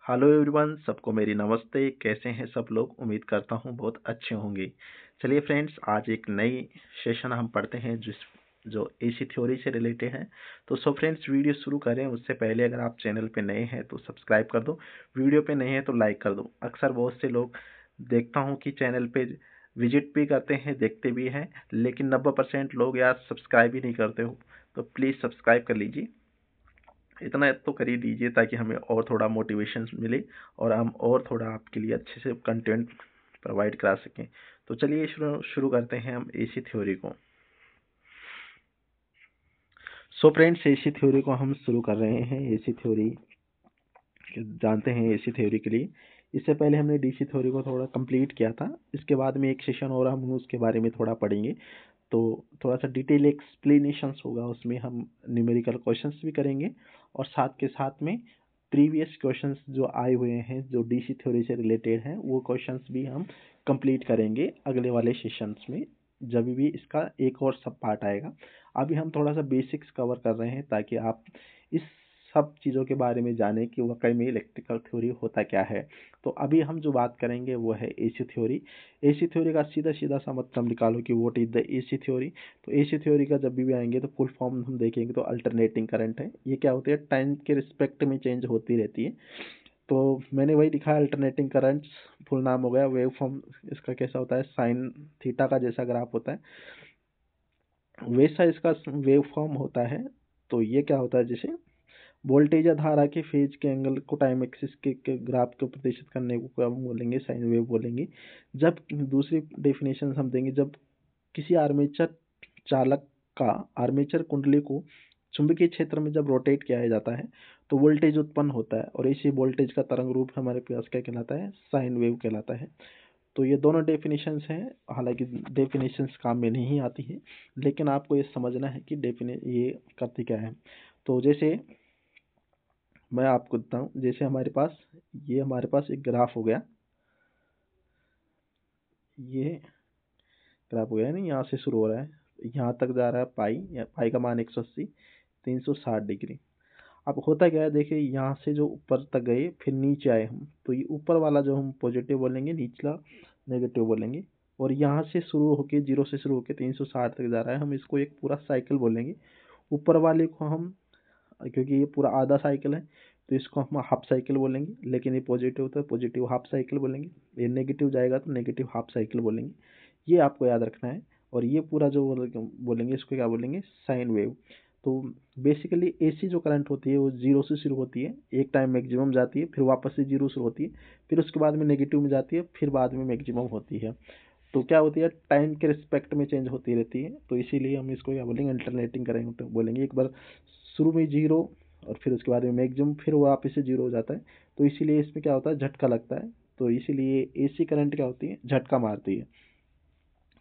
Hello everyone, सबको मेरी नमस्ते। कैसे हैं सब लोग? उम्मीद करता हूँ बहुत अच्छे होंगे। चलिए फ्रेंड्स, आज एक नई सेशन हम पढ़ते हैं जो एसी थ्योरी से रिलेटेड है। तो फ्रेंड्स, वीडियो शुरू करें उससे पहले अगर आप चैनल पे नए हैं तो सब्सक्राइब कर दो, वीडियो पे नए हैं तो लाइक कर दो। अक्सर बहुत से लोग देखता हूँ कि चैनल पे विजिट भी करते हैं, देखते भी हैं, लेकिन 90% लोग यार सब्सक्राइब ही नहीं करते हो। तो प्लीज़ सब्सक्राइब कर लीजिए, इतना तो कर ही दीजिए ताकि हमें और थोड़ा मोटिवेशन मिले और हम और थोड़ा आपके लिए अच्छे से कंटेंट प्रोवाइड करा सकें। तो चलिए शुरू करते हैं हम एसी थ्योरी को। फ्रेंड्स, एसी थ्योरी को हम शुरू कर रहे हैं। एसी थ्योरी जानते हैं, एसी थ्योरी के लिए इससे पहले हमने डीसी थ्योरी को थोड़ा कंप्लीट किया था। इसके बाद में एक सेशन और हम उसके बारे में थोड़ा पढ़ेंगे, तो थोड़ा सा डिटेल एक्सप्लेनेशंस होगा, उसमें हम न्यूमेरिकल क्वेश्चंस भी करेंगे और साथ के साथ में प्रीवियस क्वेश्चंस जो आए हुए हैं जो डीसी थ्योरी से रिलेटेड हैं वो क्वेश्चंस भी हम कंप्लीट करेंगे अगले वाले सेशंस में, जब भी इसका एक और सब पार्ट आएगा। अभी हम थोड़ा सा बेसिक्स कवर कर रहे हैं ताकि आप इस सब चीज़ों के बारे में जानें कि वाकई में इलेक्ट्रिकल थ्योरी होता क्या है। तो अभी हम जो बात करेंगे वो है एसी थ्योरी। एसी थ्योरी का सीधा सीधा सा मतलब निकालो कि what is the AC theory. तो एसी थ्योरी का जब भी आएंगे तो फुल फॉर्म हम देखेंगे तो अल्टरनेटिंग करंट है। ये क्या होती है? टाइम के रिस्पेक्ट में चेंज होती रहती है। तो मैंने वही लिखा है, अल्टरनेटिंग करंट्स फुल नाम हो गया। वेव फॉर्म इसका कैसा होता है? साइन थीटा का जैसा ग्राफ होता है वैसा इसका वेव फॉर्म होता है। तो ये क्या होता है? जैसे वोल्टेज या धारा के फेज के एंगल को टाइम एक्सिस के ग्राफ को प्रदर्शित करने को क्या बोलेंगे? साइन वेव बोलेंगे। जब दूसरी डेफिनेशन हम देंगे, जब किसी आर्मेचर चालक का आर्मेचर कुंडली को चुंबकीय क्षेत्र में जब रोटेट किया जाता है तो वोल्टेज उत्पन्न होता है, और इसी वोल्टेज का तरंग रूप हमारे पास क्या कहलाता है? साइन वेव कहलाता है। तो ये दोनों डेफिनेशंस हैं, हालांकि डेफिनेशंस काम में नहीं आती है, लेकिन आपको ये समझना है कि ये करती क्या है। तो जैसे मैं आपको बताऊं, जैसे हमारे पास एक ग्राफ हो गया, ये ग्राफ हो गया नहीं, यहाँ से शुरू हो रहा है, यहाँ तक जा रहा है पाई, या पाई का मान 180, 360 डिग्री। अब होता क्या है, देखिए यहाँ से जो ऊपर तक गए फिर नीचे आए हम, तो ये ऊपर वाला जो हम पॉजिटिव बोलेंगे, निचला नेगेटिव बोलेंगे। और यहाँ से शुरू होके, जीरो से शुरू होके 360 तक जा रहा है, हम इसको एक पूरा साइकिल बोलेंगे। ऊपर वाले को हम, क्योंकि ये पूरा आधा साइकिल है तो इसको हम हाफ साइकिल बोलेंगे, लेकिन ये पॉजिटिव तो पॉजिटिव हाफ साइकिल बोलेंगे, ये नेगेटिव जाएगा तो नेगेटिव हाफ साइकिल बोलेंगे। ये आपको याद रखना है। और ये पूरा जो बोलेंगे इसको क्या बोलेंगे? Sine wave. तो बेसिकली एसी जो करंट होती है वो जीरो से शुरू होती है, एक टाइम मैक्सिमम जाती है, फिर वापस से जीरो शुरू होती है, फिर उसके बाद में नेगेटिव में जाती है, फिर बाद में मैक्सिमम होती है। तो क्या होती है? टाइम के रिस्पेक्ट में चेंज होती रहती है, तो इसीलिए हम इसको क्या बोलेंगे? अल्टरनेटिंग करंट बोलेंगे। एक बार शुरू में जीरो और फिर उसके बाद में मैक्सिमम, फिर वो वापस से जीरो हो जाता है, तो इसीलिए इसमें क्या होता है? झटका लगता है। तो इसीलिए एसी करंट क्या होती है? झटका मारती है,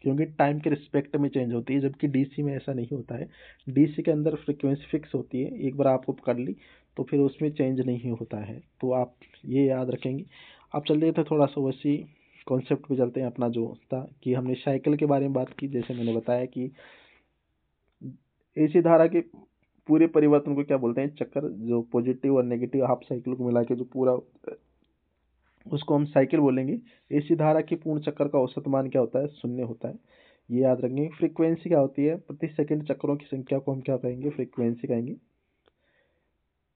क्योंकि टाइम के रिस्पेक्ट में चेंज होती है, जबकि डीसी में ऐसा नहीं होता है। डीसी के अंदर फ्रिक्वेंसी फिक्स होती है, एक बार आपको पकड़ ली तो फिर उसमें चेंज नहीं होता है। तो आप ये याद रखेंगे। अब चल रहे थे थोड़ा सा वैसी कॉन्सेप्ट पे चलते हैं। अपना जो था कि हमने साइकिल के बारे में बात की, जैसे मैंने बताया कि एसी धारा के पूरे परिवर्तन को क्या बोलते हैं? चक्कर। जो पॉजिटिव और नेगेटिव हाफ साइकिल को मिला के जो पूरा, उसको हम साइकिल बोलेंगे। एसी धारा की पूर्ण चक्कर का औसत मान क्या होता है? शून्य होता है। ये याद रखेंगे। फ्रीक्वेंसी क्या होती है? प्रति सेकंड चक्रों की संख्या को हम क्या कहेंगे? फ्रीक्वेंसी कहेंगे।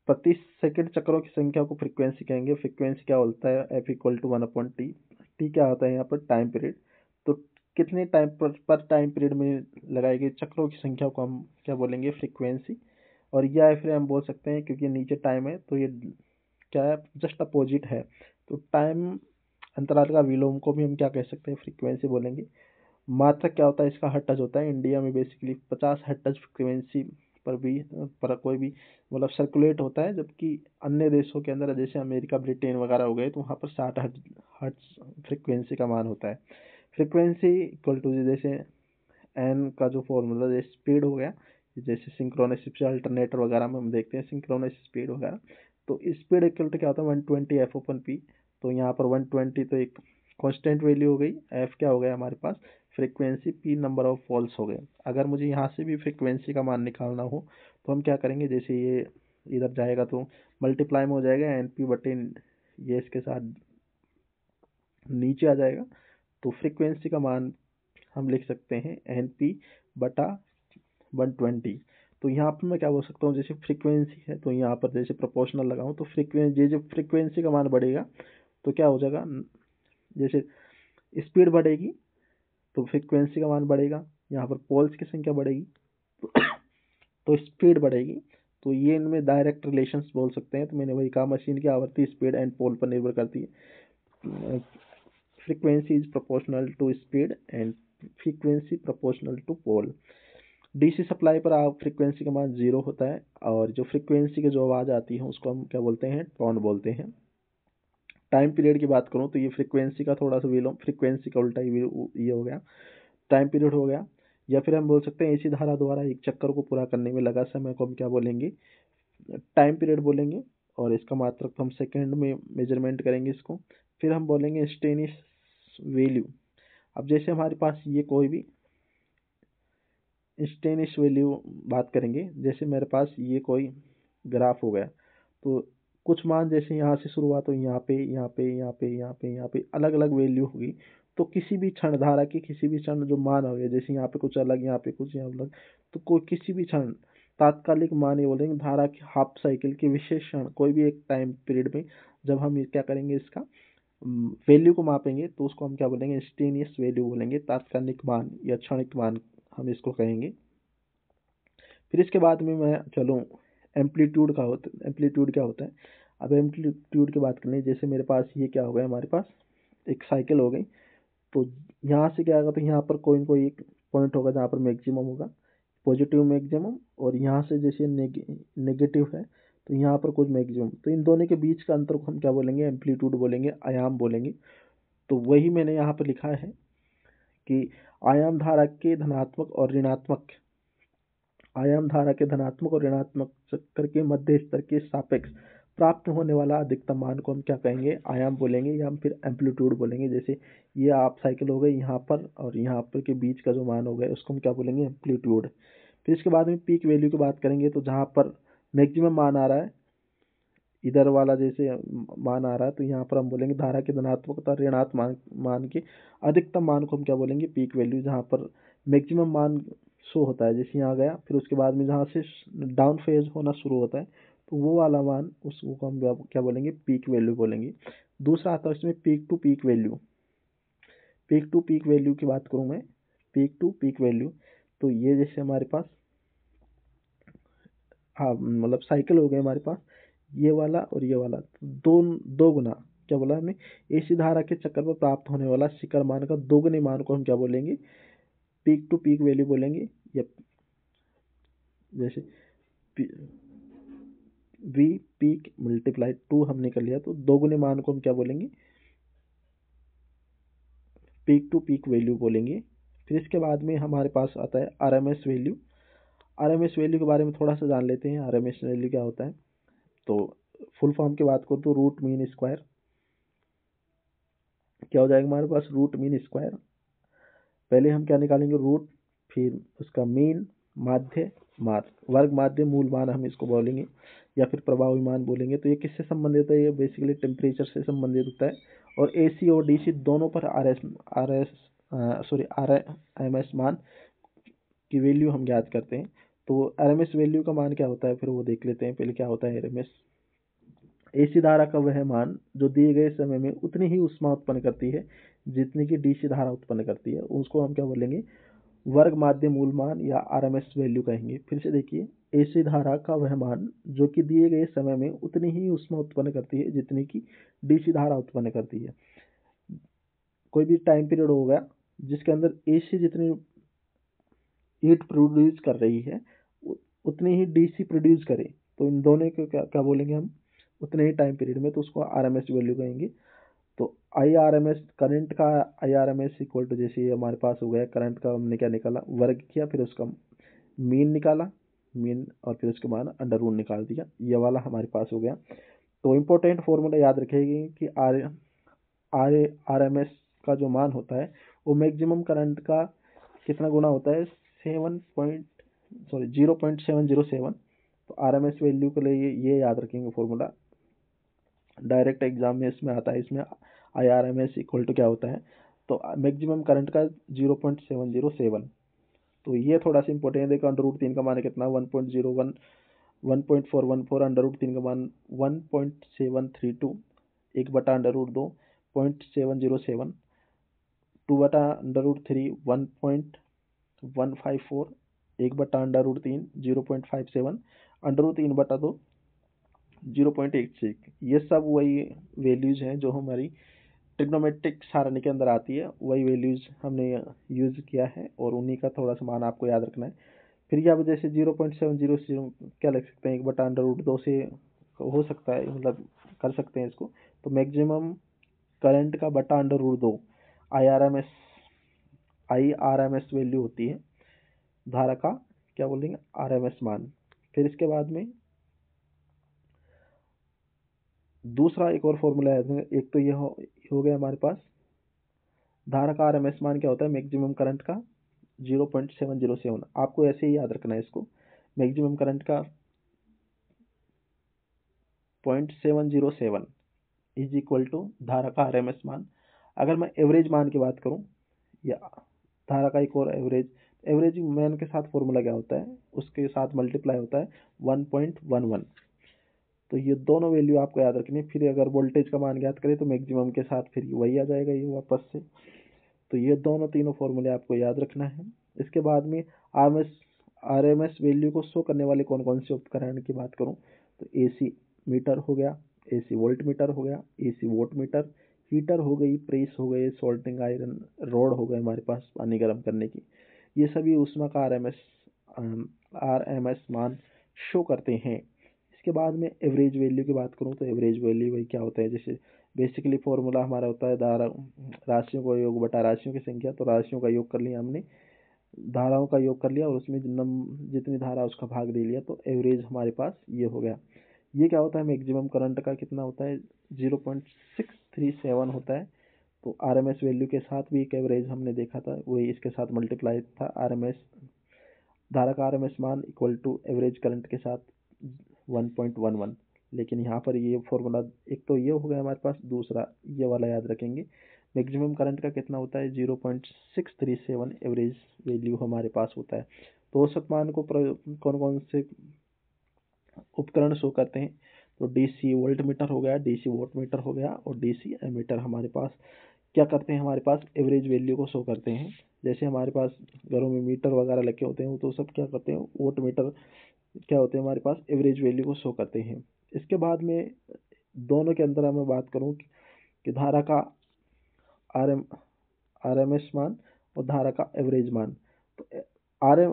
प्रति सेकंड चक्रों की संख्या को फ्रीक्वेंसी कहेंगे। फ्रीक्वेंसी क्या होता है? F equal to 1/t। T क्या होता है यहाँ पर? Time period. तो कितने टाइम पर टाइम पीरियड में लगाई गई चक्रों की संख्या को हम क्या बोलेंगे? फ्रीक्वेंसी। और या फिर हम बोल सकते हैं, क्योंकि नीचे टाइम है तो ये क्या है? जस्ट अपोजिट है। तो टाइम अंतराल का विलोम को भी हम क्या कह सकते हैं? फ्रीक्वेंसी बोलेंगे। मात्रक क्या होता है इसका? हर्ट्ज होता है। इंडिया में बेसिकली 50 हर्ट्ज फ्रीक्वेंसी पर कोई भी मतलब सर्कुलेट होता है, जबकि अन्य देशों के अंदर जैसे अमेरिका ब्रिटेन वगैरह हो गए तो वहाँ पर 60 हर्ट्ज फ्रीक्वेंसी का मान होता है। फ्रीक्वेंसी इक्वल टू, जैसे एन का जो फॉर्मूला, जैसे स्पीड हो गया, जैसे सिंक्रोनस से अल्टरनेटर वगैरह में हम देखते हैं सिंक्रोनस स्पीड वगैरह, तो स्पीड इक्वल टू क्या होता है? 120 एफ ओपन पी। तो यहाँ पर 120 तो एक कांस्टेंट वैल्यू हो गई, एफ क्या हो गया हमारे पास? Frequency, p number of falls हो गए। अगर मुझे यहाँ से भी फ्रीक्वेंसी का मान निकालना हो तो हम क्या करेंगे? जैसे ये इधर जाएगा तो मल्टीप्लाई में हो जाएगा एन पी बटे ये इसके साथ नीचे आ जाएगा। तो फ्रीक्वेंसी का मान हम लिख सकते हैं NP बटा 120। तो यहाँ पर मैं क्या बोल सकता हूँ, जैसे फ्रीक्वेंसी है तो यहाँ पर जैसे प्रोपोर्शनल लगाऊँ तो फ्रीक्वेंसी, जब फ्रीक्वेंसी का मान बढ़ेगा तो क्या हो जाएगा, जैसे स्पीड बढ़ेगी तो फ्रीक्वेंसी का मान बढ़ेगा, यहाँ पर पोल्स की संख्या बढ़ेगी तो स्पीड बढ़ेगी। तो ये इनमें डायरेक्ट रिलेशंस बोल सकते हैं। तो मैंने वही कहा, मशीन की आवृत्ति स्पीड एंड पोल पर निर्भर करती है। Frequency is proportional to speed and frequency proportional to pole. DC supply पर आप फ्रीक्वेंसी का मान 0 होता है, और जो फ्रीक्वेंसी की जो आवाज़ आती है उसको हम क्या बोलते हैं, टोन बोलते हैं। टाइम पीरियड की बात करूँ तो ये फ्रीक्वेंसी का थोड़ा सा विलोम, फ्रीक्वेंसी का उल्टा ही ये हो गया, टाइम पीरियड हो गया। या फिर हम बोल सकते हैं एसी धारा द्वारा एक चक्कर को पूरा करने में लगा समय को हम क्या बोलेंगे, टाइम पीरियड बोलेंगे। और इसका मात्रक हम सेकंड में मेजरमेंट करेंगे इसको। फिर हम बोलेंगे इंस्टेंटेनियस वैल्यू। अब जैसे हमारे पास ये कोई भी इंस्टेंटेनियस वैल्यू बात करेंगे, जैसे मेरे पास ये कोई ग्राफ हो गया, तो कुछ मान जैसे यहाँ से शुरुआत हो, यहाँ पे यहाँ पे यहाँ पे यहाँ पे यहाँ पे अलग अलग वैल्यू होगी। तो किसी भी क्षण धारा की किसी भी क्षण जो मान हो गया, जैसे यहाँ पे कुछ अलग, यहाँ पे कुछ यहाँ अलग, तो कोई किसी भी क्षण तात्कालिक मान ये बोलेंगे धारा की हाफ साइकिल के विशेष क्षण, कोई भी एक टाइम पीरियड में जब हम क्या करेंगे, इसका वैल्यू को मापेंगे तो उसको हम क्या बोलेंगे, इंस्टेंटेनियस वैल्यू बोलेंगे, तात्कालिक मान या क्षणिक मान हम इसको कहेंगे। फिर इसके बाद में मैं चलूँ एम्पलीट्यूड का होता है, एम्पलीट्यूड क्या होता है। अब एम्पलीट्यूड की बात करें, जैसे मेरे पास ये क्या हो गया, हमारे पास एक साइकिल हो गई। तो यहाँ से क्या होगा, तो यहाँ पर कोई ना कोई एक पॉइंट होगा जहाँ पर मैक्सिमम होगा, पॉजिटिव मैक्सिमम, और यहाँ से जैसे नेगेटिव है तो यहाँ पर कुछ मैक्सिमम। तो इन दोनों के बीच का अंतर को हम क्या बोलेंगे, एम्पलीट्यूड बोलेंगे, आयाम बोलेंगे। तो वही मैंने यहाँ पर लिखा है कि आयाम धारा के धनात्मक और ऋणात्मक, आयाम धारा के धनात्मक और ऋणात्मक चक्कर के मध्य स्तर के सापेक्ष प्राप्त होने वाला अधिकतम मान को हम क्या कहेंगे, आयाम बोलेंगे, या हम फिर एम्पलीट्यूड बोलेंगे। जैसे ये आप साइकिल हो गई यहाँ पर और यहाँ पर के बीच का जो मान हो गया उसको हम क्या बोलेंगे, एम्पलीट्यूड। फिर इसके बाद में पीक वैल्यू की बात करेंगे, तो जहाँ पर मैक्सिमम मान आ रहा है, इधर वाला जैसे मान आ रहा है, तो यहाँ पर हम बोलेंगे धारा के धनात्मक तथा ऋणात्मक मान के अधिकतम मान को हम क्या बोलेंगे, पीक वैल्यू। जहाँ पर मैक्सिमम मान शो होता है, जैसे यहाँ गया, फिर उसके बाद में जहाँ से डाउन फेज होना शुरू होता है तो वो वाला मान, उसको हम क्या बोलेंगे, पीक वैल्यू बोलेंगे। दूसरा आता है इसमें peak to peak value. Peak to peak value की बात करूँ मैं, पीक टू पीक वैल्यू, तो ये जैसे हमारे पास, हाँ मतलब साइकिल हो गए हमारे पास, ये वाला और ये वाला, दो दो गुना, क्या बोला हमने, एसी धारा के चक्कर पर प्राप्त होने वाला शिखर मान का दोगुने मान को हम क्या बोलेंगे, पीक टू पीक वैल्यू बोलेंगे। या जैसे वी पीक मल्टीप्लाई टू हमने कर लिया, तो दोगुने मान को हम क्या बोलेंगे, पीक टू पीक वैल्यू बोलेंगे। फिर इसके बाद में हमारे पास आता है आरएमएस वैल्यू। आरएमएस वैल्यू के बारे में थोड़ा सा जान लेते हैं, आरएमएस वैल्यू क्या होता है। तो फुल फॉर्म की बात करूँ तो रूट मीन स्क्वायर, क्या हो जाएगा हमारे पास, रूट मीन स्क्वायर। पहले हम क्या निकालेंगे, रूट, फिर उसका मीन, माध्य, वर्ग माध्य मूल मान हम इसको बोलेंगे, या फिर प्रभावी मान बोलेंगे। तो ये किससे संबंधित है, ये बेसिकली टेम्परेचर से संबंधित होता है। और एसी और डीसी दोनों पर आर एम एस मान की वैल्यू हम ज्ञात करते हैं। तो आरएमएस वैल्यू का मान क्या होता है, फिर वो देख लेते हैं। पहले क्या होता है आरएमएस, एसी धारा का वह मान जो दिए गए समय में उतनी ही ऊष्मा उत्पन्न करती है जितनी की डीसी धारा उत्पन्न करती है, उसको हम क्या बोलेंगे, वर्ग माध्य मूल मान या आरएमएस वैल्यू कहेंगे। फिर से देखिए, एसी धारा का वह मान जो कि दिए गए समय में उतनी ही ऊष्मा उत्पन्न करती है जितनी की डीसी धारा उत्पन्न करती है। कोई भी टाइम पीरियड होगा जिसके अंदर एसी जितनी हीट प्रोड्यूस कर रही है उतनी ही डीसी प्रोड्यूस करे, तो इन दोनों को क्या बोलेंगे हम, उतने ही टाइम पीरियड में, तो उसको आरएमएस वैल्यू कहेंगे। तो I R M S current का, I R M S equal to, जैसे ये हमारे पास हो गया करंट का, हमने क्या निकाला, वर्ग किया, फिर उसका मीन निकाला, मीन, और फिर उसके बाद अंडर रूट निकाल दिया, ये वाला हमारे पास हो गया। तो इम्पोर्टेंट फॉर्मूला याद रखेगी कि R R R M S का जो मान होता है वो मैक्सिमम करंट का कितना गुना होता है, 0.707। तो आर एम एस वैल्यू के लिए ये याद रखेंगे फॉर्मूला। डायरेक्ट एग्जाम में इसमें आता है, इसमें IRMS इक्वल टू क्या होता है, तो मैक्सिमम करंट का 0.707। तो ये थोड़ा सा इंपॉर्टेंट है। देखो √3 का मान कितना, 1.01, 1.414, √3 का मान 1.732, 1/√2 0.707, 2/√3 1.154, 1/√3 0.57, √3/2 0.86। ये सब वही वैल्यूज हैं जो हमारी ट्रिग्नोमेट्रिक सारणी के अंदर आती है, वही वैल्यूज हमने यूज किया है और उन्हीं का थोड़ा सा मान आपको याद रखना है। फिर यहाँ पे जैसे 0.700 क्या लिख सकते हैं, 1/√2 से हो सकता है, मतलब कर सकते हैं इसको। तो मैक्सिमम करंट का √2 IRMS वैल्यू होती है, धारा का क्या बोलेंगे RMS मान। फिर इसके बाद में दूसरा एक और फॉर्मूला है, एक तो ये हो गया हमारे पास धारा का RMS मान क्या होता है, मैक्सिमम करंट का 0.707। आपको ऐसे ही याद रखना है इसको, मैक्सिमम करंट का 0.707 इज इक्वल टू धारा का RMS मान। अगर मैं एवरेज मान की बात करूं या धारा का एक और एवरेज मान के साथ फॉर्मूला क्या होता है, उसके साथ मल्टीप्लाई होता है 1.11। तो ये दोनों वैल्यू आपको याद रखनी है। फिर अगर वोल्टेज का मान ज्ञात करें तो मैक्सिमम के साथ फिर वही आ जाएगा ये वापस से। तो ये दोनों तीनों फॉर्मूले आपको याद रखना है। इसके बाद में RMS वैल्यू को शो करने वाले कौन कौन से उपकरण की बात करूं तो AC मीटर हो गया, AC वोल्ट मीटर हो गया, AC वोट मीटर, हीटर हो गई, प्रेस हो गए, सोल्टिंग आयरन रॉड हो गए हमारे पास पानी गर्म करने की। ये सभी ऊष्मा का RMS मान शो करते हैं। इसके बाद में एवरेज वैल्यू की बात करूं तो एवरेज वैल्यू वही क्या होता है, जैसे बेसिकली फॉर्मूला हमारा होता है धारा राशियों का योग बटा राशियों की संख्या। तो राशियों का योग कर लिया हमने, धाराओं का योग कर लिया और उसमें जितनी धारा उसका भाग दे लिया, तो एवरेज हमारे पास ये हो गया। ये क्या होता है, मैक्सिमम करंट का कितना होता है 0.637 होता है। तो RMS वैल्यू के साथ भी एक एवरेज हमने देखा था, वही इसके साथ मल्टीप्लाई था। RMS धारा का RMS मान इक्वल टू एवरेज करंट के साथ 1.11। लेकिन यहाँ पर ये फॉर्मूला एक तो ये हो गया हमारे पास, दूसरा ये वाला याद रखेंगे, मैक्सिमम करंट का कितना होता है 0.637 एवरेज वैल्यू हमारे पास होता है। तो औसत मान को कौन कौन से उपकरण शो करते हैं, तो DC वोल्ट मीटर हो गया, DC वोट मीटर हो गया और DC एमीटर हमारे पास क्या करते हैं, हमारे पास एवरेज वैल्यू को शो करते हैं। जैसे हमारे पास घरों में मीटर वगैरह लगे होते हैं तो सब क्या करते हैं, वोट मीटर क्या होते हैं हमारे पास एवरेज वैल्यू को शो करते हैं। इसके बाद में दोनों के अंदर मैं बात करूं कि धारा का RMS मान और धारा का एवरेज मान। तो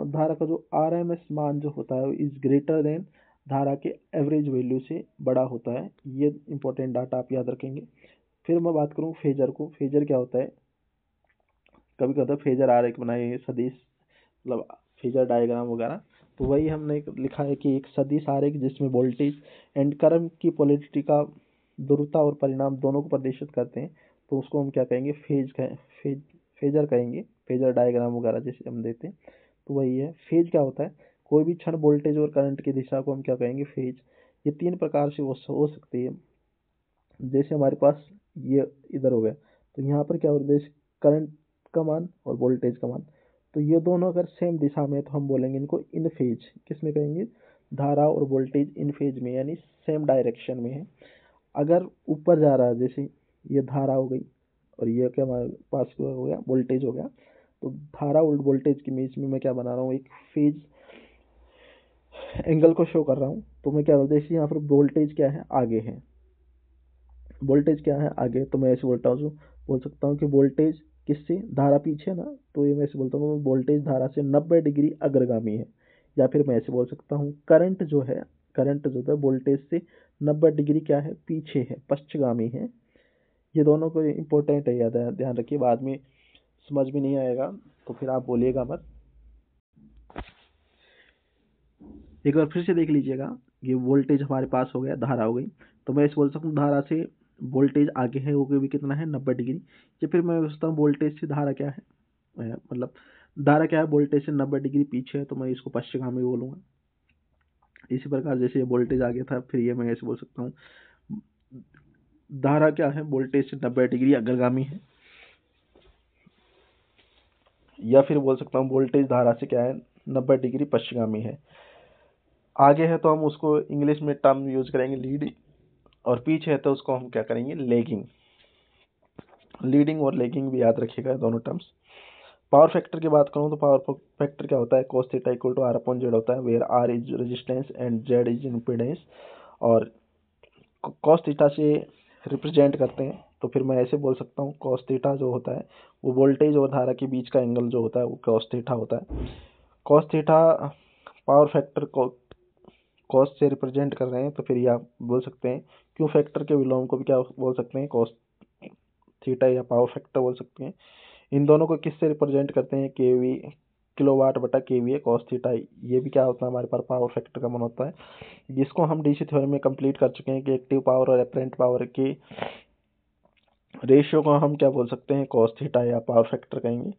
धारा का जो RMS मान जो होता है इज ग्रेटर देन धारा के एवरेज वैल्यू से बड़ा होता है। ये इंपॉर्टेंट डाटा आप याद रखेंगे। फिर मैं बात करूं फेजर को, फेजर क्या होता है, कभी कभी फेजर आरेख बनाए सदिश, मतलब फेजर डायग्राम वगैरह। तो वही हमने लिखा है कि एक सदिश आरेख जिसमें वोल्टेज एंड करंट की पोलैरिटी का ध्रुवता और परिणाम दोनों को प्रदर्शित करते हैं, तो उसको हम क्या कहेंगे, फेजर कहेंगे, फेजर डायग्राम वगैरह जैसे हम देते हैं। तो वही है फेज क्या होता है, कोई भी क्षण वोल्टेज और करंट की दिशा को हम क्या कहेंगे, फेज। ये 3 प्रकार से हो सकती है। जैसे हमारे पास ये इधर हो गया, तो यहाँ पर क्या हो रहा है, करंट का मान और वोल्टेज का मान, तो ये दोनों अगर सेम दिशा में तो हम बोलेंगे इनको इन फेज। किस में कहेंगे, धारा और वोल्टेज इन फेज में, यानी सेम डायरेक्शन में है। अगर ऊपर जा रहा है, जैसे ये धारा हो गई और ये क्या हमारे पास हो गया, वोल्टेज हो गया, तो धारा और वोल्टेज के बीच में मैं क्या बना रहा हूँ, एक फेज एंगल को शो कर रहा हूँ। तो मैं क्या बोलते हैं, यहाँ पर वोल्टेज क्या है, आगे है, वोल्टेज क्या है आगे। तो मैं ऐसे बोल सकता हूँ कि वोल्टेज किससे, धारा पीछे ना, तो ये मैं ऐसे बोलता हूँ वोल्टेज धारा से 90 डिग्री अग्रगामी है। या फिर मैं ऐसे बोल सकता हूँ करंट जो है वोल्टेज से 90 डिग्री क्या है, पीछे है, पश्चगामी है। ये दोनों को इंपॉर्टेंट है, याद ध्यान रखिए, बाद में समझ में नहीं आएगा तो फिर आप बोलिएगा मत। एक बार फिर से देख लीजिएगा, ये वोल्टेज हमारे पास हो गया, धारा हो गई। तो मैं इसे बोल सकता हूँ धारा से वोल्टेज आगे है, वो भी कितना है 90 डिग्री। या फिर मैं सोचता हूँ वोल्टेज से धारा क्या है, मतलब धारा क्या है वोल्टेज से 90 डिग्री पीछे है, तो मैं इसको पश्चिगामी बोलूँगा। इसी प्रकार जैसे ये वोल्टेज आगे था, फिर ये मैं ऐसे बोल सकता हूँ धारा क्या है, वोल्टेज से 90 डिग्री अग्रगामी है, या फिर बोल सकता हूँ वोल्टेज धारा से क्या है, 90 डिग्री पश्चिमगामी है। आगे है तो हम उसको इंग्लिश में टर्म यूज करेंगे लीडिंग, और पीछे है तो उसको हम क्या करेंगे, लेगिंग। लीडिंग और लेगिंग भी याद रखिएगा दोनों टर्म्स। पावर फैक्टर की बात करूं तो पावर फैक्टर क्या होता है, cos theta equal to R upon Z होता है, where R is resistance and Z is impedance. और cos थीटा से रिप्रेजेंट करते हैं तो फिर मैं ऐसे बोल सकता हूँ, cos थीटा जो होता है वो वोल्टेज और धारा के बीच का एंगल जो होता है वो cos थीटा होता है। cos थीटा पावर फैक्टर को cos से रिप्रेजेंट कर रहे हैं तो फिर ये आप बोल सकते हैं क्यू फैक्टर के विलोम को भी क्या बोल सकते हैं, cos थीटा या पावर फैक्टर बोल सकते हैं। इन दोनों को किससे रिप्रेजेंट करते हैं, केवी किलोवाट बटा केवीए cos थीटा। ये भी क्या होता है, हमारे पास पावर फैक्टर का मान होता है, जिसको हम डीसी थ्योरम में कंप्लीट कर चुके हैं कि एक्टिव पावर और एपरेंट पावर की रेशियो को हम क्या बोल सकते हैं, cos थीटा या पावर फैक्टर कहेंगे।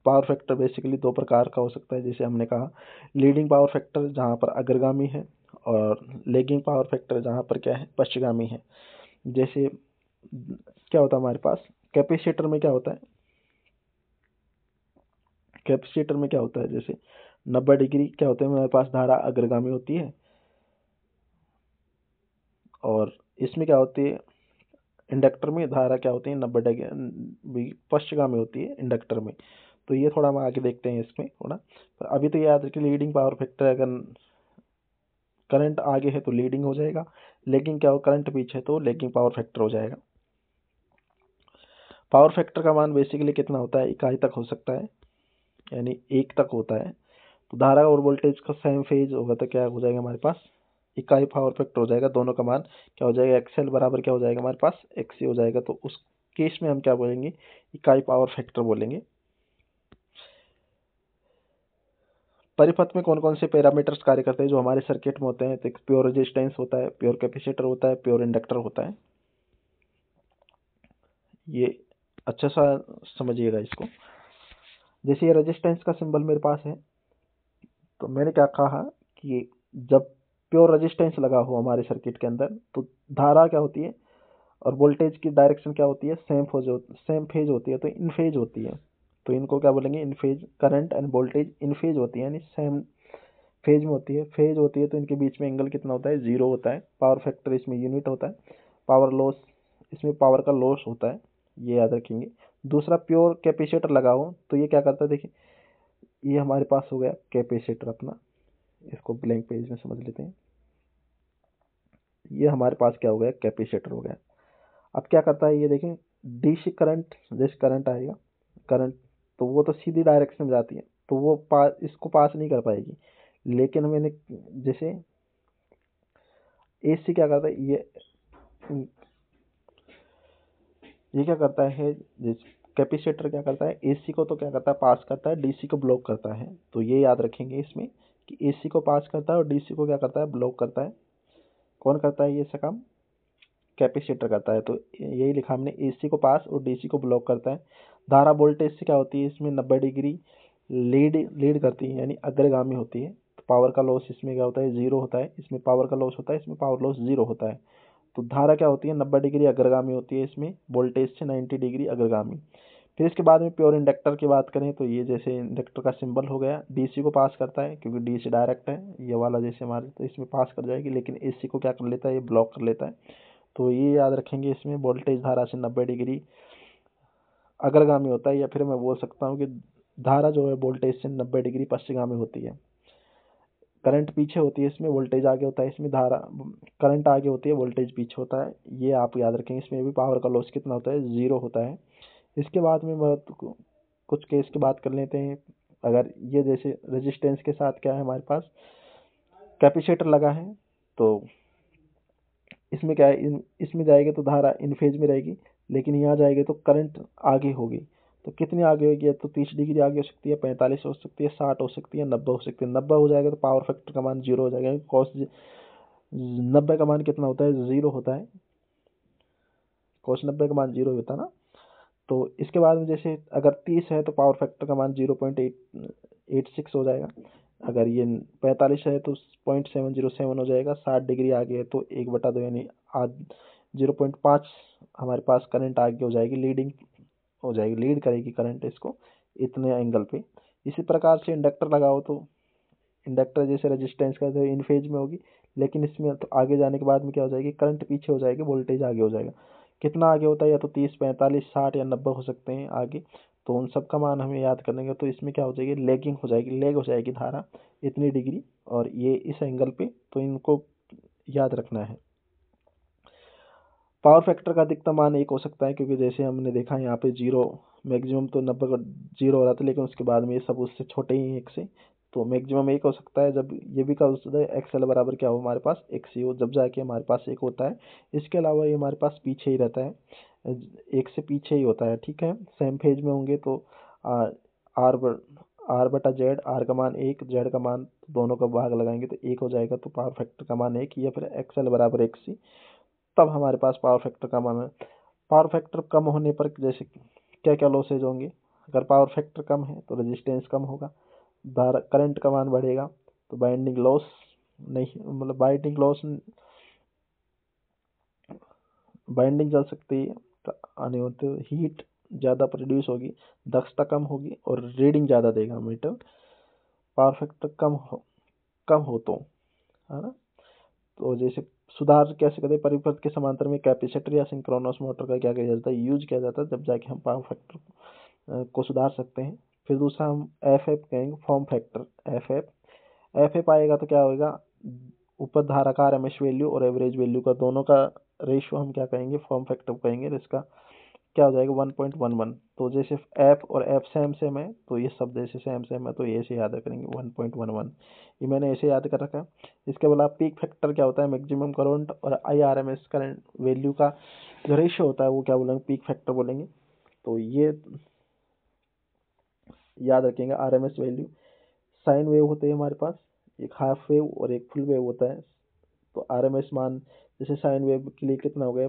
पावर फैक्टर बेसिकली दो प्रकार का हो सकता है, जैसे हमने कहा लीडिंग पावर फैक्टर जहाँ पर अग्रगामी है, और लेगिंग पावर फैक्टर जहाँ पर क्या है, पश्चिमगामी है। जैसे क्या होता है हमारे पास कैपेसिटर में क्या होता है, कैपेसिटर में क्या होता है, जैसे 90 डिग्री क्या होता है हमारे पास, धारा अग्रगामी होती है, और इसमें क्या होती है, इंडक्टर में धारा क्या होती है, 90 डिग्री पश्चिमगामी होती है इंडक्टर में। तो ये थोड़ा हम आगे देखते हैं इसमें थोड़ा, तो अभी तो याद रखिए लीडिंग पावर फैक्टर, अगर करंट आगे है तो लीडिंग हो जाएगा, लेकिन क्या हो करंट पीछे तो लेगिंग पावर फैक्टर हो जाएगा। पावर फैक्टर का मान बेसिकली कितना होता है, इकाई तक हो सकता है, यानी 1 तक होता है। तो धारा और वोल्टेज का सेम फेज होगा तो क्या हो जाएगा हमारे पास, इकाई पावर फैक्टर हो जाएगा। दोनों का मान क्या हो जाएगा, एक्सएल बराबर क्या हो जाएगा हमारे पास, एक्सी हो जाएगा। तो उस केस में हम क्या बोलेंगे, इकाई पावर फैक्टर बोलेंगे। परिपथ में कौन कौन से पैरामीटर्स कार्य करते हैं जो हमारे सर्किट में होते हैं, तो एक प्योर रेजिस्टेंस होता है, प्योर कैपेसिटर होता है, प्योर इंडक्टर होता है। ये अच्छा सा समझिएगा इसको। जैसे ये रेजिस्टेंस का सिंबल मेरे पास है, तो मैंने क्या कहा कि जब प्योर रेजिस्टेंस लगा हो हमारे सर्किट के अंदर तो धारा क्या होती है और वोल्टेज की डायरेक्शन क्या होती है, सेम फेज होती है, तो इन फेज होती है। तो इनको क्या बोलेंगे, in phase. Current and voltage in phase होती है, यानी सेम फेज में होती है। फेज होती है तो इनके बीच में एंगल कितना होता है, 0 होता है। पावर फैक्टर इसमें यूनिट होता है। पावर लॉस, इसमें पावर का लॉस होता है, ये याद रखेंगे। दूसरा प्योर कैपेसिटर लगा हो तो ये क्या करता है, देखिए ये हमारे पास हो गया कैपेसिटर अपना, इसको ब्लैंक पेज में समझ लेते हैं। ये हमारे पास क्या हो गया, कैपेसिटर हो गया। अब क्या करता है ये देखें, डीसी करंट, जैसे करंट आएगा, करंट तो वो तो सीधी डायरेक्शन में जाती है, तो वो इसको पास नहीं कर पाएगी। लेकिन मैंने जैसे एसी क्या करता है, ये क्या करता है, कैपेसिटर क्या करता है, एसी को तो क्या करता है, पास करता है, डीसी को ब्लॉक करता है। तो ये याद रखेंगे इसमें कि एसी को पास करता है और डीसी को क्या करता है, ब्लॉक करता है। कौन करता है ये सब काम, कैपेसिटर करता है। तो यही लिखा हमने, एसी को पास और डीसी को ब्लॉक करता है। धारा वोल्टेज से क्या होती है, इसमें 90 डिग्री लीड करती है, यानी अग्रगामी होती है। तो पावर का लॉस इसमें क्या होता है, 0 होता है। इसमें पावर का लॉस होता है, इसमें पावर लॉस 0 होता है। तो धारा क्या होती है, 90 डिग्री अग्रगामी होती है इसमें, वोल्टेज से 90 डिग्री अग्रगामी। फिर इसके बाद में प्योर इंडक्टर की बात करें तो ये जैसे इंडक्टर का सिंबल हो गया, डीसी को पास करता है क्योंकि डीसी डायरेक्ट है, ये वाला जैसे हमारे, तो इसमें पास कर जाएगी। लेकिन एसी को क्या कर लेता है, ये ब्लॉक कर लेता है। तो ये याद रखेंगे, इसमें वोल्टेज धारा से 90 डिग्री अग्रगामी होता है, या फिर मैं बोल सकता हूँ कि धारा जो है वोल्टेज से 90 डिग्री पश्चिमगामी होती है। करंट पीछे होती है, इसमें वोल्टेज आगे होता है। इसमें धारा, करंट आगे होती है, वोल्टेज पीछे होता है, ये आप याद रखेंगे। इसमें भी पावर का लॉस कितना होता है, 0 होता है। इसके बाद में कुछ केस की बात कर लेते हैं। अगर ये जैसे रेजिस्टेंस के साथ क्या है हमारे पास, कैपेसिटर लगा है, तो इसमें क्या है, इसमें जाएगी तो धारा इन फेज में रहेगी, लेकिन यहाँ जाएगी तो करंट आगे होगी। तो कितनी आगे होगी, तो 30 डिग्री आगे हो सकती है, 45 हो सकती है, 60 हो सकती है, 90 हो सकती है। 90 हो जाएगा तो पावर फैक्टर का मान 0 हो जाएगा। कॉस 90 का मान कितना होता है, 0 होता है। कॉस 90 का मान 0 होता है ना। तो इसके बाद में जैसे अगर 30 है तो पावर फैक्टर का मान 0.86 हो जाएगा। अगर ये 45 है तो 0.707 हो जाएगा। 60 डिग्री आगे है तो 1/2, यानी 0.5 हमारे पास करंट आगे हो जाएगी, लीडिंग हो जाएगी, लीड करेगी करंट इसको इतने एंगल पे। इसी प्रकार से इंडक्टर लगाओ तो इंडक्टर जैसे रेजिस्टेंस का इन फेज में होगी, लेकिन इसमें तो आगे जाने के बाद में क्या हो जाएगी, करंट पीछे हो जाएगी, वोल्टेज आगे हो जाएगा। कितना आगे होता है, या तो 30, 45, 60 या 90 हो सकते हैं आगे, तो उन सब का मान हमें याद करने का। तो इसमें क्या हो जाएगी, लेगिंग हो जाएगी, लेग हो जाएगी धारा इतनी डिग्री, और ये इस एंगल पे, तो इनको याद रखना है। पावर फैक्टर का अधिकतम मान 1 हो सकता है, क्योंकि जैसे हमने देखा यहाँ पे 0 मैक्सिमम तो 90 का 0 हो रहा था, लेकिन उसके बाद में ये सब उससे छोटे ही 1 से, तो मैक्सिमम 1 हो सकता है। जब ये भी का एक्सएल बराबर क्या हो हमारे पास 1 सी हो, जब जाके हमारे पास 1 होता है। इसके अलावा ये हमारे पास पीछे ही रहता है, 1 से पीछे ही होता है, ठीक है। सेम फेज में होंगे तो आर बटा जेड, आर का मान 1, जेड का मान, दोनों का भाग लगाएंगे तो 1 हो जाएगा, तो पावर फैक्टर का मान 1, या फिर एक्सएल बराबर 1 सी, तब हमारे पास पावर फैक्टर का मान है। पावर फैक्टर कम होने पर जैसे क्या क्या लॉसेज होंगे, अगर पावर फैक्टर कम है तो रेजिस्टेंस कम होगा, धारा करंट का मान बढ़ेगा, तो बाइंडिंग लॉस नहीं, मतलब बाइंडिंग जल सकती है, तो आने होते हीट ज़्यादा प्रोड्यूस होगी, दक्षता कम होगी, और रीडिंग ज़्यादा देगा मीटर। पावर फैक्टर कम हो तो, है ना। तो जैसे सुधार कैसे करें, परिपथ के समांतर में कैपेसिटर या सिंक्रोनस मोटर का क्या किया जाता है, यूज किया जाता है, जब जाके हम पावर फैक्टर को सुधार सकते हैं। फिर दूसरा हम एफ कहेंगे, फॉर्म फैक्टर। एफ आएगा तो क्या होगा, ऊपर धारा का आरएमएस वैल्यू और एवरेज वैल्यू का दोनों का रेशियो हम क्या कहेंगे, फॉर्म फैक्टर कहेंगे। इसका क्या हो जाएगा 1.11। तो जैसे एफ और एफ सेम सेम है, तो ये सब जैसे सेम सेम है, तो ये ऐसे याद करेंगे 1.11, ये मैंने ऐसे याद कर रखा है। इसके अलावा पीक फैक्टर क्या होता है, मैक्सिमम करंट और आईआरएमएस करंट वैल्यू का जो रेशियो होता है वो क्या बोलेंगे, पीक फैक्टर बोलेंगे। तो ये याद रखेंगे। आरएमएस वैल्यू, साइन वेव होते हैं हमारे पास, एक हाफ वेव और एक फुल वेव होता है। तो आरएमएस मान जैसे साइन वेव के लिए कितना हो गया,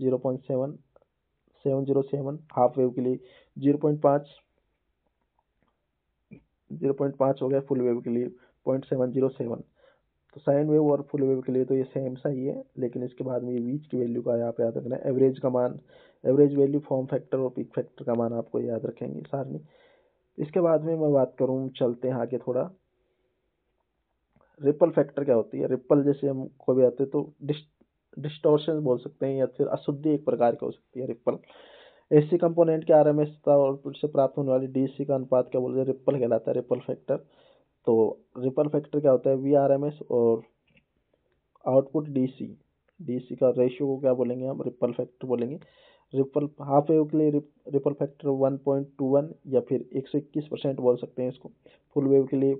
0.707, हाफ वेव के लिए 0.5 हो गया, फुल वेव के लिए 0.707। तो साइन वेव और फुल वेव के लिए तो ये सेम सा ही है, लेकिन इसके बाद में ये बीच की वैल्यू का यहाँ पे याद रखना है। एवरेज का मान, एवरेज वैल्यू, फॉर्म फैक्टर और पीक फैक्टर का मान आपको याद रखेंगे सारनी। इसके बाद में मैं बात करूँ, चलते हैं आगे थोड़ा, रिपल फैक्टर क्या होती है। रिपल जैसे हम को भी आते हैं तो डिस्टॉर्शन बोल सकते हैं, या फिर अशुद्धि एक प्रकार की हो सकती है रिपल। एसी कंपोनेंट के आरएमएस आउटपुट से प्राप्त होने वाली डीसी का अनुपात क्या बोलते हैं, रिपल कहलाता है, रिपल फैक्टर। तो रिपल फैक्टर क्या होता है, वी आरएमएस और आउटपुट डीसी, डीसी का रेशियो को क्या बोलेंगे हम, रिपल फैक्टर बोलेंगे। रिपल हाफ वेव के लिए रिपल फैक्टर 1.21 या फिर 121% बोल सकते हैं इसको। फुल वेव के लिए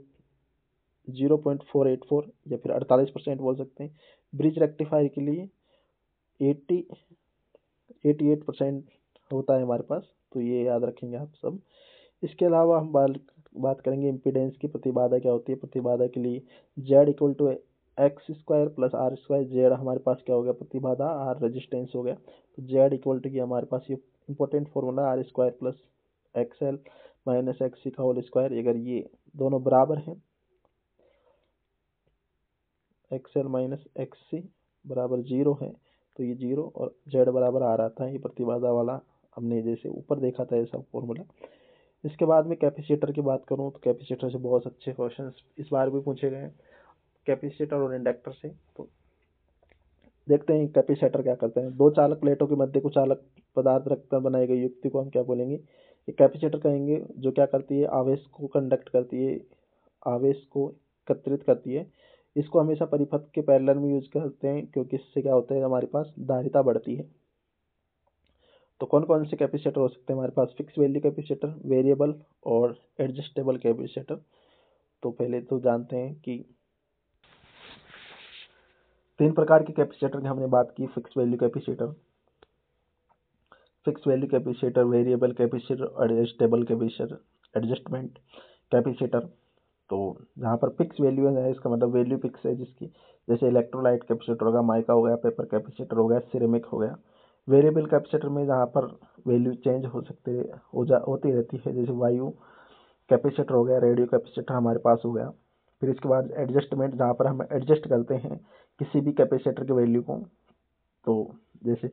0.484 या फिर 48% बोल सकते हैं। ब्रिज रेक्टिफायर के लिए 88% होता है हमारे पास, तो ये याद रखेंगे आप सब। इसके अलावा हम बात करेंगे इम्पीडेंस की। प्रतिबाधा क्या होती है, प्रतिबाधा के लिए Z equal to X square plus R square. Z हमारे पास क्या हो गया, प्रतिबाधा, आर रेजिस्टेंस हो गया, तो जेड इक्वल टू की हमारे पास ये important formula, R square plus XL minus X का होल स्क्वायर। अगर ये दोनों बराबर हैं, एक्सएल माइनस एक्स सी बराबर 0 है, तो ये 0 और जेड बराबर आ रहा था, ये प्रतिबाधा वाला हमने जैसे ऊपर देखा था ऐसा फॉर्मूला। इसके बाद में कैपेसिटर की बात करूं तो कैपेसिटर से बहुत अच्छे क्वेश्चंस इस बार भी पूछे गए हैं, कैपेसिटर और इंडक्टर से। तो देखते हैं कैपेसिटर क्या करते हैं। दो चालक प्लेटों के मध्य कुछ चालक पदार्थ रखकर बनाई गई युक्ति को हम क्या बोलेंगे, ये कैपेसिटर कहेंगे, जो क्या करती है, आवेश को कंडक्ट करती है, आवेश को एकत्रित करती है। इसको हमेशा परिपथ के पैरेलल में यूज करते हैं, क्योंकि इससे क्या होता है, हमारे पास धारिता बढ़ती है। तो कौन कौन से कैपेसिटर हो सकते हैं हमारे पास, फिक्स वैल्यू कैपेसिटर, वेरिएबल और एडजस्टेबल कैपेसिटर। तो पहले तो जानते हैं कि 3 प्रकार के कैपेसिटर की हमने बात की, fix value capacitor, variable capacitor और एडजस्टेबल कैपेसिटर, एडजस्टमेंट कैपेसिटर। तो जहाँ पर फिक्स वैल्यू है, इसका मतलब वैल्यू फिक्स है जिसकी, जैसे इलेक्ट्रोलाइट कैपेसिटर होगा, माइका हो गया, पेपर कैपेसिटर हो गया, सिरेमिक हो गया। वेरिएबल कैपेसिटर में जहाँ पर वैल्यू चेंज होती रहती है, जैसे वायु कैपेसिटर हो गया, रेडियो कैपेसिटर हमारे पास हो गया। फिर इसके बाद एडजस्टमेंट, जहाँ पर हम एडजस्ट करते हैं किसी भी कैपेसिटर के वैल्यू को। तो जैसे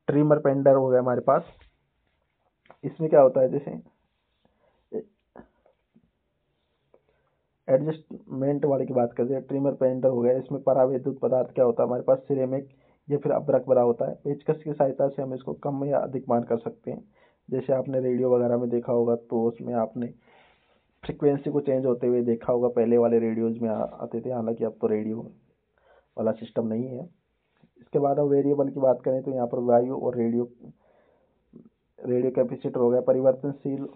ट्रिमर पेंडर हो गया हमारे पास। इसमें क्या होता है, जैसे एडजस्टमेंट वाले की बात करते हैं, ट्रिमर पेंडर हो गया, इसमें परावैद्युत पदार्थ क्या होता है हमारे पास, सिरेमिक या फिर अब्रक भरा होता है। पेचकस की सहायता से हम इसको कम या अधिक मान कर सकते हैं। जैसे आपने रेडियो वगैरह में देखा होगा, तो उसमें आपने फ्रिक्वेंसी को चेंज होते हुए देखा होगा, पहले वाले रेडियोज में आते थे, हालांकि अब तो रेडियो वाला सिस्टम नहीं है। इसके बाद हम वेरिएबल की बात करें तो यहाँ पर वायु और रेडियो कैपेसिटर हो गया, परिवर्तनशील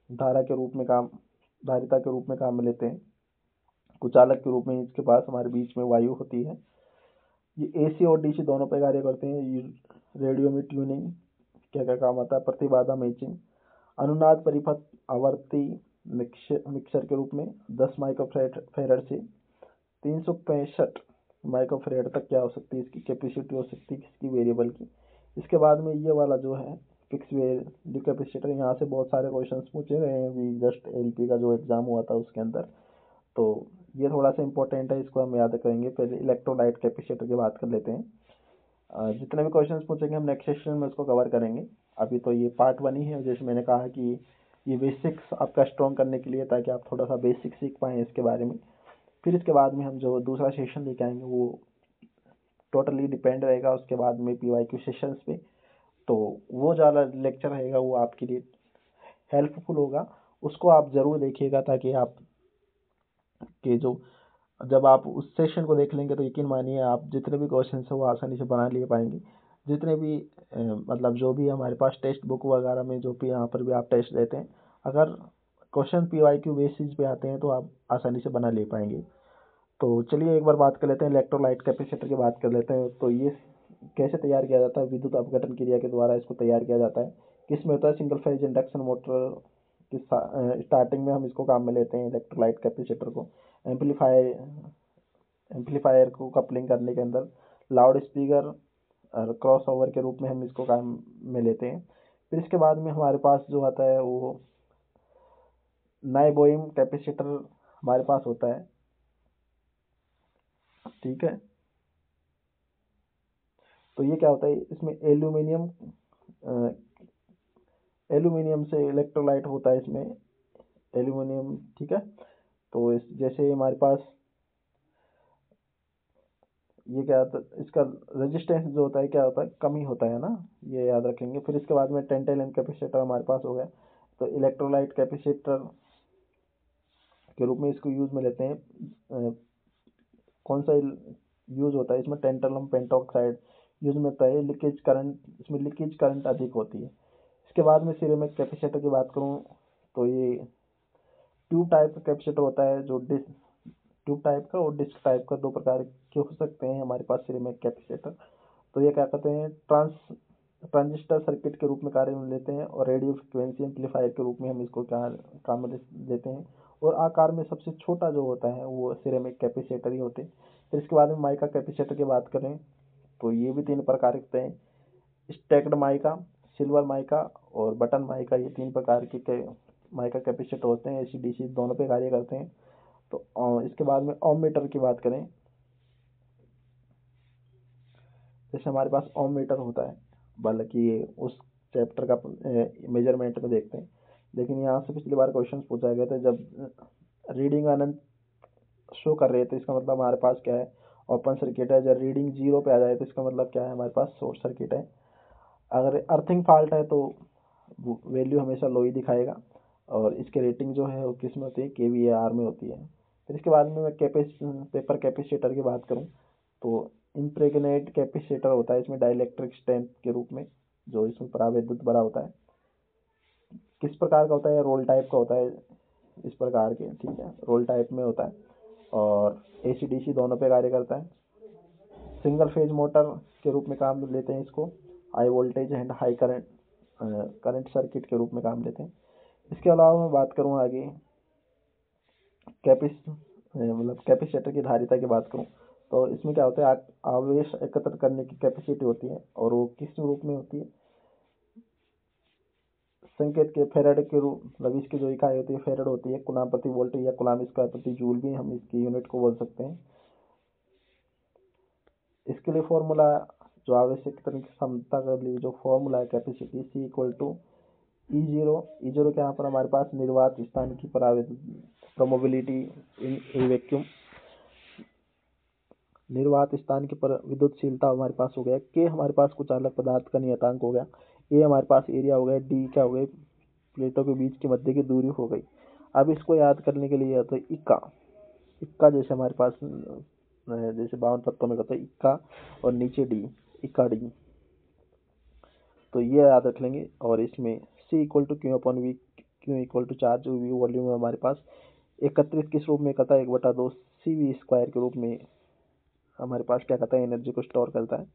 धारा के रूप में काम धारिता के रूप में काम में लेते हैं। कुचालक के रूप में इसके पास हमारे बीच में वायु होती है। ये एसी और डीसी दोनों पे कार्य करते हैं। ये रेडियो में ट्यूनिंग क्या क्या काम आता है, प्रतिबाधा मैचिंग, अनुनाद परिपथ आवर्ती मिक्सर के रूप में 10 माइक्रोफैरड से 365 माइक्रोफैरड तक क्या हो सकती है, इसकी कैपेसिटी हो सकती है किसकी, वेरिएबल की। इसके बाद में ये वाला जो है फिक्स वैल्यू कैपेसिटर, यहाँ से बहुत सारे क्वेश्चंस पूछे गए हैं अभी जस्ट एलपी का जो एग्जाम हुआ था उसके अंदर, तो ये थोड़ा सा इंपॉर्टेंट है, इसको हम याद करेंगे। पहले इलेक्ट्रोलाइट कैपेसिटर की बात कर लेते हैं। जितने भी क्वेश्चंस पूछेंगे हम नेक्स्ट सेशन में उसको कवर करेंगे। अभी तो ये पार्ट 1 ही है, जैसे मैंने कहा कि ये बेसिक्स आपका स्ट्रॉन्ग करने के लिए, ताकि आप थोड़ा सा बेसिक सीख पाएँ इसके बारे में। फिर इसके बाद में हम जो दूसरा सेशन लेके आएंगे वो टोटली डिपेंड रहेगा उसके बाद में PYQ सेशंस पे, तो वो ज़्यादा लेक्चर रहेगा, वो आपके लिए हेल्पफुल होगा। उसको आप ज़रूर देखिएगा, ताकि आप के जो जब आप उस सेशन को देख लेंगे तो यकीन मानिए आप जितने भी क्वेश्चन है वो आसानी से बना ले पाएंगे। जितने भी मतलब जो भी हमारे पास टेक्स्ट बुक वगैरह में जो भी यहाँ पर भी आप टेस्ट देते हैं, अगर क्वेश्चन PYQ बेसिस पे आते हैं तो आप आसानी से बना ले पाएंगे। तो चलिए एक बार बात कर लेते हैं, इलेक्ट्रोलाइट कैपेसिटर की बात कर लेते हैं। तो ये कैसे तैयार किया जाता है, विद्युत अपघटन क्रिया के द्वारा इसको तैयार किया जाता है। किसमें होता है, सिंगल फेज इंडक्शन मोटर की स्टार्टिंग में हम इसको काम में लेते हैं इलेक्ट्रोलाइट कैपेसिटर को। एम्पलीफायर को कपलिंग करने के अंदर, लाउड स्पीकर और क्रॉस ओवर के रूप में हम इसको काम में लेते हैं। फिर इसके बाद में हमारे पास जो आता है वो नाइबोइम कैपेसिटर हमारे पास होता है, ठीक है। तो ये क्या होता है, इसमें एल्यूमिनियम से इलेक्ट्रोलाइट होता है, इसमें एल्यूमिनियम, ठीक है। तो इस जैसे हमारे पास ये क्या होता है, इसका रेजिस्टेंस जो होता है क्या होता है, कम ही होता है ना, ये याद रखेंगे। फिर इसके बाद में टेंटेलियम कैपेसिटर हमारे पास हो गया। तो इलेक्ट्रोलाइट कैपेसिटर के रूप में इसको यूज में लेते हैं। कौन सा यूज होता है इसमें, टेंटलम पेंटॉक्साइड यूज में होता है। लीकेज करंट, इसमें लीकेज करंट अधिक होती है। इसके बाद में सिरेमिक कैपेसिटर की बात करूं तो ये ट्यूब टाइप का कैपेसिटर होता है, जो ट्यूब टाइप का और डिस्क टाइप का, दो प्रकार के हो सकते हैं हमारे पास सिरेमिक कैपेसिटर। तो ये क्या कहते हैं, ट्रांजिस्टर सर्किट के रूप में कार्य में लेते हैं, और रेडियो फ्रिक्वेंसी एम्पलीफायर के रूप में हम इसको काम में लेते हैं। और आकार में सबसे छोटा जो होता है वो सिरेमिक कैपेसिटर ही होते हैं। फिर इसके बाद में माइका कैपेसिटर की बात करें तो ये भी 3 प्रकार के हैं, स्टैक्ड माइका, सिल्वर माइका और बटन माइका। ये 3 प्रकार के माइका कैपेसिटर होते हैं, AC DC दोनों पे कार्य करते हैं। तो इसके बाद में ओम मीटर की बात करें, जैसे हमारे पास ओम मीटर होता है, हालांकि ये उस चैप्टर का मेजरमेंट में देखते हैं, लेकिन यहाँ से पिछली बार क्वेश्चन पूछा गया था, जब रीडिंग अनंत शो कर रहे थे इसका मतलब हमारे पास क्या है, ओपन सर्किट है। जब रीडिंग 0 पे आ जाए तो इसका मतलब क्या है, हमारे पास शॉर्ट सर्किट है। अगर अर्थिंग फॉल्ट है तो वैल्यू हमेशा लो ही दिखाएगा। और इसकी रेटिंग जो है वो किस में होती है, KVAR में होती है। फिर इसके बाद में मैं पेपर कैपेसिटर की बात करूँ तो इम्प्रेगनेट कैपेसिटर होता है, इसमें डाइलेक्ट्रिक स्ट्रेंथ के रूप में, जो इसमें परावैद्युत भरा होता है। किस प्रकार का होता है, रोल टाइप का होता है, इस प्रकार के, ठीक है, रोल टाइप में होता है। और AC DC दोनों पे कार्य करता है। सिंगल फेज मोटर के रूप में काम लेते हैं इसको, high voltage and high current circuit के रूप में काम लेते हैं। इसके अलावा मैं बात करूँ आगे कैपेसिटर की धारिता की बात करूँ तो इसमें क्या होता है, आवेश एकत्र करने की कैपेसिटी होती है, और वो किस रूप में होती है, संकेत के फेरेड के रूप, मतलब इसकी जो इकाई होती है फेरेड होती है। कूलम प्रति वोल्ट या कूलम स्क्वायर प्रति जूल भी हम इसकी यूनिट को बोल सकते हैं। इसके लिए फॉर्मूला जो आवश्यक क्षमता के लिए जो फॉर्मूला है capacity C equal to E0 के यहाँ पर हमारे पास निर्वात स्थान की प्रोबेबिलिटी इन ए वैक्यूम, निर्वात स्थान की पर विद्युतशीलता हमारे पास हो गया, के हमारे पास कुछ अलग पदार्थ का नियतांक हो गया, ए हमारे पास एरिया हो गया, डी क्या हो गया प्लेटों के बीच की मध्य की दूरी हो गई। अब इसको याद करने के लिए तो इक्का जैसे हमारे पास जैसे 52 तत्वों में कहते हैं इक्का और नीचे डी, इक्का डी, तो ये याद रख लेंगे। और इसमें C equal to Q upon V, Q equal to charge V volume है हमारे पास एकत्रित किस रूप में करता है 1/2 CV स्क्वायर के रूप में हमारे पास क्या करता है एनर्जी को स्टोर करता है।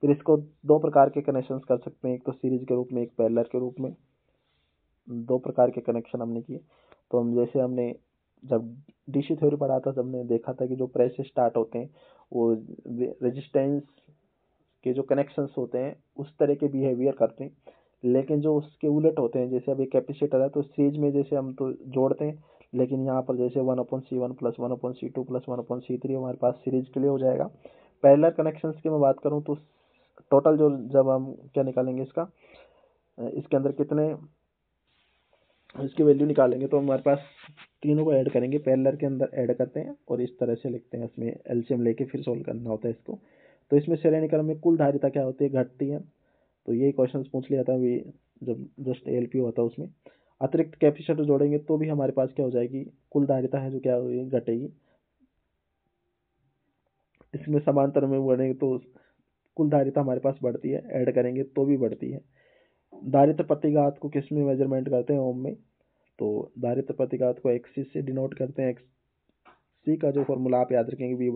फिर इसको दो प्रकार के कनेक्शन कर सकते हैं, एक तो सीरीज के रूप में, एक पैरेलल के रूप में, दो प्रकार के कनेक्शन हमने किए। तो हम जैसे हमने जब डीसी थ्योरी पढ़ा था, जब हमने देखा था कि जो प्रेस से स्टार्ट होते हैं वो रेजिस्टेंस के जो कनेक्शंस होते हैं उस तरह के बिहेवियर करते हैं, लेकिन जो उसके उलट होते हैं, जैसे अभी कैपेसिटर है तो सीरीज में जैसे हम तो जोड़ते हैं, लेकिन यहाँ पर जैसे 1/C1 plus 1/C2 plus 1/C3 हमारे पास सीरीज के लिए हो जाएगा। पैरेलल कनेक्शंस की मैं बात करूँ तो टोटल जो जब हम क्या निकालेंगे इसके अंदर कितने इसकी वैल्यू निकालेंगे तो हमारे पास तीनों को ऐड करेंगे, पैरेलल के अंदर ऐड करते हैं और इस तरह से लिखते हैं, इसमें एलसीएम लेके फिर सोल्व करना होता है इसको। तो इसमें श्रेणी क्रम में कुल धारिता क्या होती है, घटती है। तो यही क्वेश्चन पूछ लिया था अभी जब जस्ट एलपी हुआ था, उसमें अतिरिक्त कैपेसिटर जोड़ेंगे तो भी हमारे पास क्या हो जाएगी, कुल धारिता है जो क्या होगी, घटेगी। इसमें समांतर में बढ़ेंगे तो कुल धारिता हमारे पास बढ़ती है, ऐड करेंगे तो भी बढ़ती है। धारिता प्रतिघात को किस में मेजरमेंट करते हैं, ओम में। तो धारिता प्रतिघात को एक्सी से डिनोट करते हैं, एक्सी का जो फॉर्मूला आप याद रखेंगे वी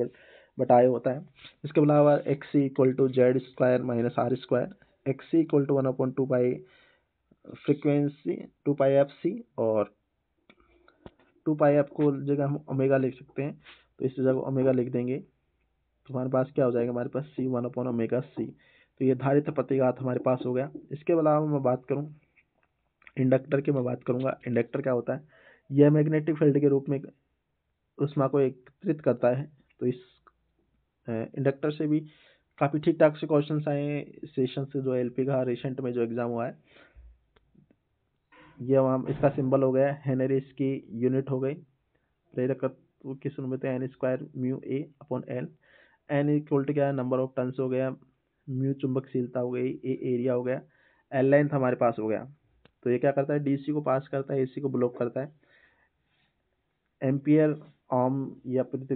बटाए होता है। इसके अलावा XC equal to Z square minus R square, XC equal to 1/2 pi frequency 2 pi F C, और 2 पाई एफ को जगह हम ओमेगा लिख सकते हैं, तो इस जगह ओमेगा लिख देंगे तो हमारे पास क्या हो जाएगा, हमारे पास C 1/ओमेगा C। तो ये धारिता प्रतिघात हमारे पास हो गया। इसके अलावा मैं बात करूं इंडक्टर की, मैं बात करूंगा इंडक्टर क्या होता है। यह मैग्नेटिक फील्ड के रूप में ऊष्मा को एकत्रित करता है। तो इस इंडक्टर से भी काफ़ी ठीक ठाक से क्वेश्चंस आए हैं सेशन से, जो एलपी का रिसेंट में जो एग्जाम हुआ है। ये वहाँ इसका सिंबल हो गया हेनरी, इसकी यूनिट हो गई प्रेरकत्व किस में N square mu A upon L, N equal to क्या है नंबर ऑफ टन्स हो गया, म्यू चुंबकशीलता हो गई, ए एरिया हो गया, एल लेंथ हमारे पास हो गया। तो ये क्या करता है, डीसी को पास करता है, एसी को ब्लॉक करता है। एम्पियर ओम या प्रति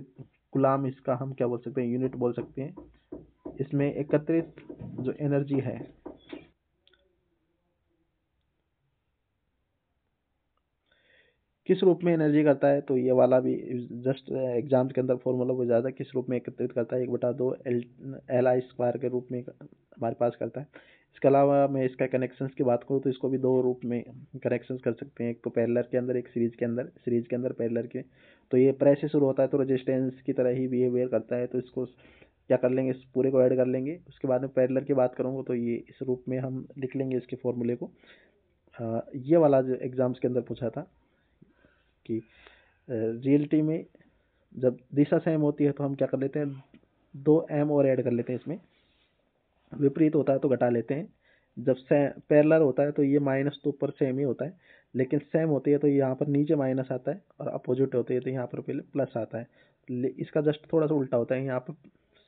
कूलाम इसका हम क्या बोल सकते हैं, यूनिट बोल सकते हैं। इसमें एकत्रित जो एनर्जी है किस रूप में एनर्जी करता है, तो ये वाला भी जस्ट एग्जाम्स के अंदर फॉर्मूला वो ज़्यादा किस रूप में एकत्रित करता है, 1/2 एल आई स्क्वायर के रूप में हमारे पास करता है। इसके अलावा मैं इसका कनेक्शंस की बात करूँ तो इसको भी दो रूप में कनेक्शंस कर सकते हैं, एक तो पैरेलल के अंदर, एक सीरीज के अंदर। सीरीज के अंदर पैरेलल के, तो ये प्रेस से शुरू होता है तो रेजिस्टेंस की तरह ही बिहेवियर करता है, तो इसको क्या कर लेंगे, इस पूरे को ऐड कर लेंगे। उसके बाद में पैरेलल की बात करूँगा तो ये इस रूप में हम लिख लेंगे इसके फॉर्मूले को। ये वाला जो एग्जाम्स के अंदर पूछा था कि रियलिटी में जब दिशा सेम होती है तो हम क्या कर लेते हैं, 2m और ऐड कर लेते हैं इसमें, विपरीत होता है तो घटा लेते हैं। जब पैरेलल होता है तो ये माइनस तो ऊपर सेम ही होता है, लेकिन सेम होती है तो यहाँ पर नीचे माइनस आता है, और अपोजिट होती है तो यहाँ पर पहले प्लस आता है। इसका जस्ट थोड़ा सा उल्टा होता है, यहाँ पर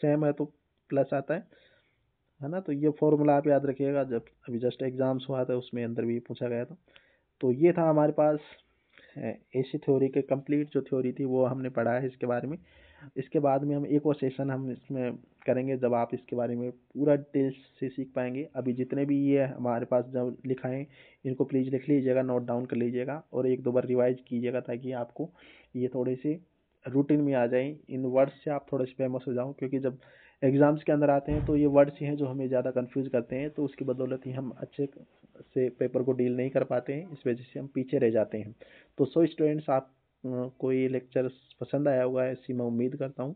सेम है तो प्लस आता है ना। तो ये फॉर्मूला आप याद रखिएगा, जब अभी जस्ट एग्जाम्स हुआ था उसमें अंदर भी पूछा गया था। तो ये था हमारे पास एसी थ्योरी के कंप्लीट जो थ्योरी थी वो हमने पढ़ा है इसके बारे में। इसके बाद में हम एक और सेशन हम इसमें करेंगे जब आप इसके बारे में पूरा डिटेल से सीख पाएंगे। अभी जितने भी ये हमारे पास जब लिखा है इनको प्लीज़ लिख लीजिएगा, नोट डाउन कर लीजिएगा और एक दो बार रिवाइज कीजिएगा, ताकि आपको ये थोड़े से रूटीन में आ जाए, इन वर्ड्स से आप थोड़े से फेमस हो जाओ। क्योंकि जब एग्जाम्स के अंदर आते हैं तो ये वर्ड्स ही हैं जो हमें ज़्यादा कंफ्यूज करते हैं, तो उसकी बदौलत ही हम अच्छे से पेपर को डील नहीं कर पाते हैं, इस वजह से हम पीछे रह जाते हैं। तो सो स्टूडेंट्स, आप को ये लेक्चर पसंद आया होगा ऐसी मैं उम्मीद करता हूँ,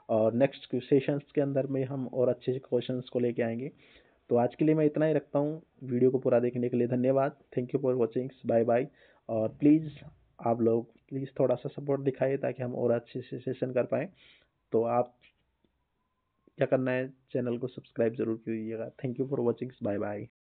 और नेक्स्ट सेशंस के अंदर में हम और अच्छे से क्वेश्चंस को लेके आएंगे। तो आज के लिए मैं इतना ही रखता हूँ। वीडियो को पूरा देखने के लिए धन्यवाद। Thank you for watching, bye bye. और प्लीज़ आप लोग प्लीज़ थोड़ा सा सपोर्ट दिखाइए ताकि हम और अच्छे से सेशन कर पाएँ। तो आप क्या करना है, चैनल को सब्सक्राइब जरूर कीजिएगा। Thank you for watching, bye bye.